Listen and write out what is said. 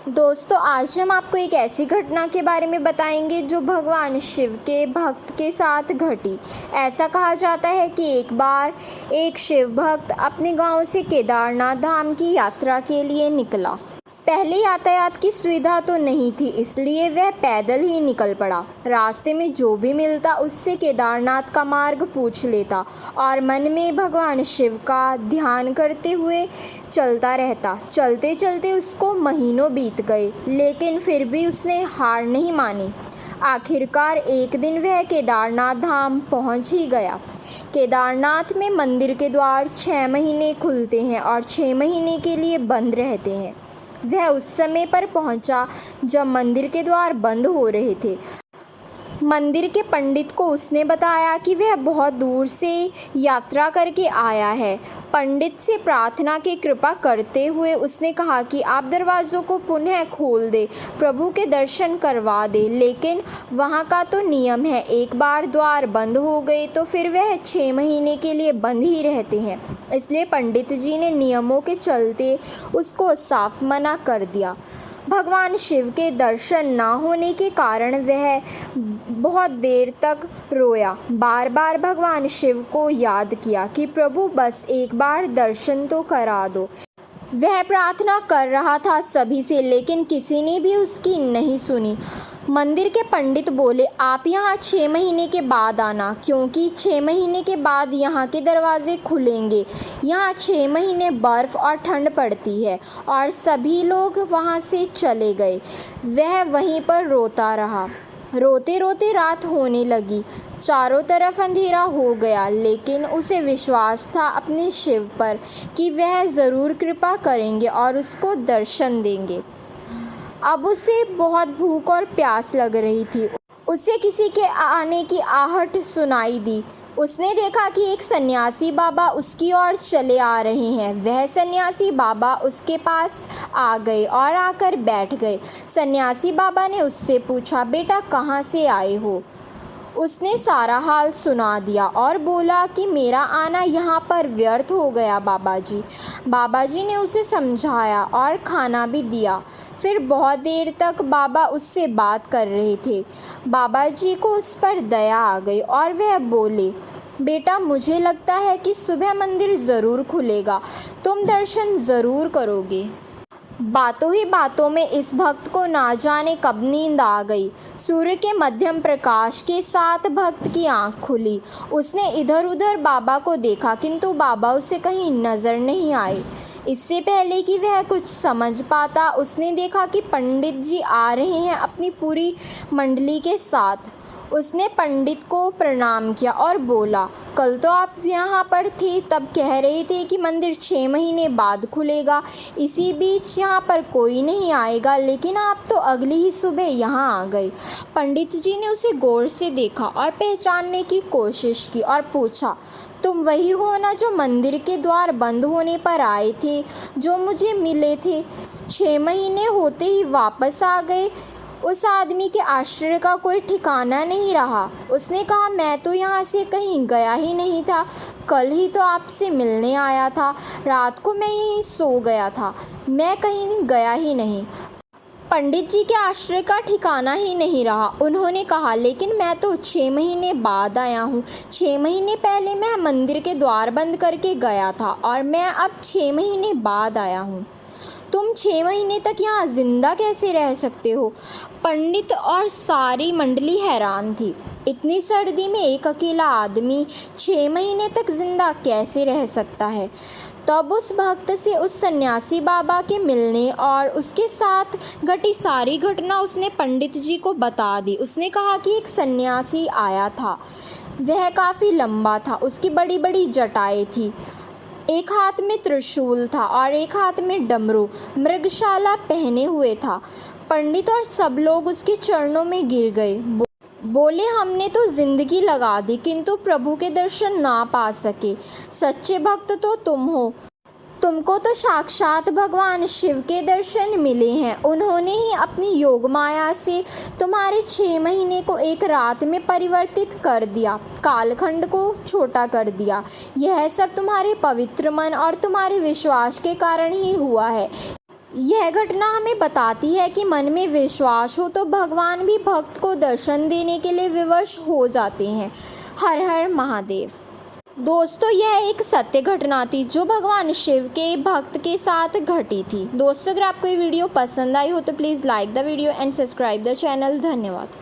दोस्तों, आज हम आपको एक ऐसी घटना के बारे में बताएंगे जो भगवान शिव के भक्त के साथ घटी। ऐसा कहा जाता है कि एक बार एक शिव भक्त अपने गांव से केदारनाथ धाम की यात्रा के लिए निकला। पहले यातायात की सुविधा तो नहीं थी, इसलिए वह पैदल ही निकल पड़ा। रास्ते में जो भी मिलता उससे केदारनाथ का मार्ग पूछ लेता और मन में भगवान शिव का ध्यान करते हुए चलता रहता। चलते चलते उसको महीनों बीत गए, लेकिन फिर भी उसने हार नहीं मानी। आखिरकार एक दिन वह केदारनाथ धाम पहुंच ही गया। केदारनाथ में मंदिर के द्वार 6 महीने खुलते हैं और 6 महीने के लिए बंद रहते हैं। वह उस समय पर पहुंचा जब मंदिर के द्वार बंद हो रहे थे। मंदिर के पंडित को उसने बताया कि वह बहुत दूर से यात्रा करके आया है। पंडित से प्रार्थना की कृपा करते हुए उसने कहा कि आप दरवाज़ों को पुनः खोल दे, प्रभु के दर्शन करवा दे। लेकिन वहाँ का तो नियम है, एक बार द्वार बंद हो गए तो फिर वह 6 महीने के लिए बंद ही रहते हैं। इसलिए पंडित जी ने नियमों के चलते उसको साफ मना कर दिया। भगवान शिव के दर्शन ना होने के कारण वह बहुत देर तक रोया। बार बार भगवान शिव को याद किया कि प्रभु बस एक बार दर्शन तो करा दो। वह प्रार्थना कर रहा था सभी से, लेकिन किसी ने भी उसकी नहीं सुनी। मंदिर के पंडित बोले, आप यहाँ 6 महीने के बाद आना, क्योंकि 6 महीने के बाद यहाँ के दरवाजे खुलेंगे। यहाँ 6 महीने बर्फ़ और ठंड पड़ती है। और सभी लोग वहाँ से चले गए। वह वहीं पर रोता रहा। रोते रोते रात होने लगी। चारों तरफ अंधेरा हो गया, लेकिन उसे विश्वास था अपने शिव पर कि वह ज़रूर कृपा करेंगे और उसको दर्शन देंगे। अब उसे बहुत भूख और प्यास लग रही थी। उसे किसी के आने की आहट सुनाई दी। उसने देखा कि एक सन्यासी बाबा उसकी ओर चले आ रहे हैं। वह सन्यासी बाबा उसके पास आ गए और आकर बैठ गए। सन्यासी बाबा ने उससे पूछा, बेटा कहाँ से आए हो? उसने सारा हाल सुना दिया और बोला कि मेरा आना यहाँ पर व्यर्थ हो गया बाबाजी। बाबाजी ने उसे समझाया और खाना भी दिया। फिर बहुत देर तक बाबा उससे बात कर रहे थे। बाबाजी को उस पर दया आ गई और वह बोले, बेटा मुझे लगता है कि सुबह मंदिर ज़रूर खुलेगा, तुम दर्शन ज़रूर करोगे। बातों ही बातों में इस भक्त को ना जाने कब नींद आ गई। सूर्य के मध्यम प्रकाश के साथ भक्त की आंख खुली। उसने इधर उधर बाबा को देखा, किंतु बाबा उसे कहीं नज़र नहीं आए। इससे पहले कि वह कुछ समझ पाता, उसने देखा कि पंडित जी आ रहे हैं अपनी पूरी मंडली के साथ। उसने पंडित को प्रणाम किया और बोला, कल तो आप यहाँ पर थे, तब कह रहे थे कि मंदिर 6 महीने बाद खुलेगा। इसी बीच यहाँ पर कोई नहीं आएगा, लेकिन आप तो अगली ही सुबह यहाँ आ गए। पंडित जी ने उसे गौर से देखा और पहचानने की कोशिश की और पूछा, तुम वही हो ना जो मंदिर के द्वार बंद होने पर आए थे, जो मुझे मिले थे? 6 महीने होते ही वापस आ गए। उस आदमी के आश्चर्य का कोई ठिकाना नहीं रहा। उसने कहा, मैं तो यहाँ से कहीं गया ही नहीं था। कल ही तो आपसे मिलने आया था। रात को मैं यहीं सो गया था, मैं कहीं गया ही नहीं। पंडित जी के आश्चर्य का ठिकाना ही नहीं रहा। उन्होंने कहा, लेकिन मैं तो 6 महीने बाद आया हूँ। 6 महीने पहले मैं मंदिर के द्वार बंद करके गया था और मैं अब 6 महीने बाद आया हूँ। तुम 6 महीने तक यहाँ जिंदा कैसे रह सकते हो? पंडित और सारी मंडली हैरान थी। इतनी सर्दी में एक अकेला आदमी 6 महीने तक जिंदा कैसे रह सकता है? तब उस भक्त से उस सन्यासी बाबा के मिलने और उसके साथ घटी सारी घटना उसने पंडित जी को बता दी। उसने कहा कि एक सन्यासी आया था। वह काफ़ी लंबा था, उसकी बड़ी बड़ी जटाएं थी। एक हाथ में त्रिशूल था और एक हाथ में डमरू मृगशाला पहने हुए था। पंडित और सब लोग उसके चरणों में गिर गए। बोले, हमने तो जिंदगी लगा दी, किंतु प्रभु के दर्शन ना पा सके। सच्चे भक्त तो तुम हो। तुमको तो साक्षात भगवान शिव के दर्शन मिले हैं। उन्होंने ही अपनी योग माया से तुम्हारे 6 महीने को एक रात में परिवर्तित कर दिया, कालखंड को छोटा कर दिया। यह सब तुम्हारे पवित्र मन और तुम्हारे विश्वास के कारण ही हुआ है। यह घटना हमें बताती है कि मन में विश्वास हो तो भगवान भी भक्त को दर्शन देने के लिए विवश हो जाते हैं। हर हर महादेव। दोस्तों, यह एक सत्य घटना थी जो भगवान शिव के भक्त के साथ घटी थी। दोस्तों, अगर आपको ये वीडियो पसंद आई हो तो please like the video and subscribe the channel. धन्यवाद।